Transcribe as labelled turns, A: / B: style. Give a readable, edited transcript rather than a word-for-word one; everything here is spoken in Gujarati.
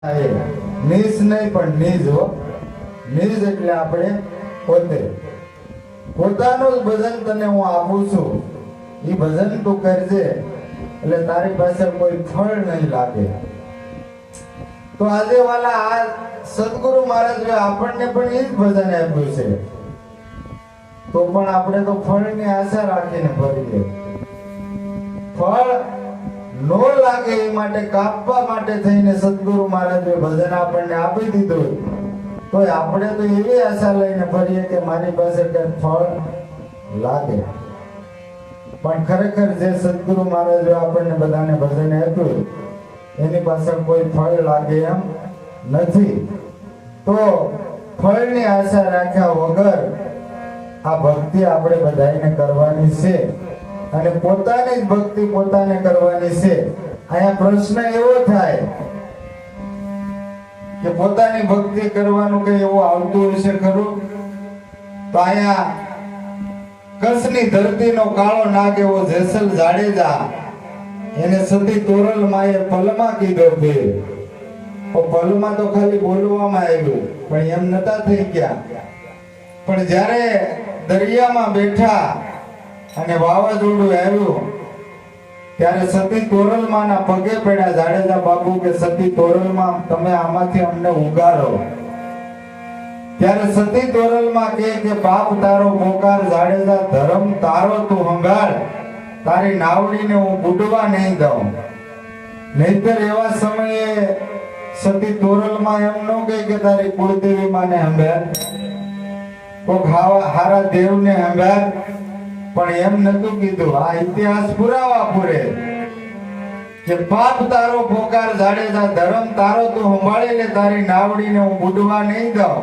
A: નિજ નહીં પણ નિજ હો. નિજ એટલે આપણે પોતે પોતાનું જ ભજન તને હું આપું છું. એ ભજન તું કરજે એટલે તારી પાસે કોઈ ફળ નહીં લાગે. તો આજે વાલા આ સદગુરુ મહારાજ આપણને પણ એ જ ભજન આપ્યું છે. તો પણ આપણે તો ફળની આશા રાખીને ફરીએ. ફળ નો લાગે એ માટે કાપવા માટે થઈને સદગુરુ મહારાજે ભજન આપણને આપી દીધું. તો આપણે તો એવી આશા લઈને ફરીએ કે મારી પાસે કઈ ફળ લાગે. પણ ખરેખર જે સદગુરુ મહારાજે આપણને બધાને ભજન આપ્યું એની પાછળ કોઈ ફળ લાગે એમ નથી. તો ફળની આશા રાખ્યા વગર આ ભક્તિ આપણે બધાને કરવાની છે અને પોતાની જ ભક્તિ પોતાને કરવાની છે. અહીંયા પ્રશ્ન એવો થાય કે પોતાની ભક્તિ કરવાનું કઈ એવું આવતું હશે ખરું? તો અહીંયા કચ્છની ધરતીનો કાળો નાગ એવો જેસલ જાડેજા એને સતી તોરલ માએ પલમાં કીધો બે. પલમાં તો ખાલી બોલવામાં આવ્યું પણ એમ નતા થઈ ગયા. પણ જ્યારે દરિયામાં બેઠા અને વાવાઝોડું આવ્યું ત્યારે સતી તોરલમાના પગે પડ્યા જાડેજા બાબુ કે સતી તોરલમાં તમે આમાંથી અમને ઉગારો. ત્યારે સતી તોરલમાં કે બાપ તારો પોકાર જાડેજા ધર્મ તારો તું હંગાળ. તારી નાવડીને હું બુડવા નહીં દઉં. નહીતર એવા સમયે સતી તોરલમાં એમ ન કહે કે તારી કુળદેવી માને હંગાળ, કોક હારા દેવને હંગાળ. પણ એમ નતું કીધું. આ ઇતિહાસ પુરાવા પૂરે કે પાપ તારો પોકાર જાડેજા ધર્મ તારો તું સંભાળી લે. તારી નાવડીને હું બુડવા નહીં દઉં.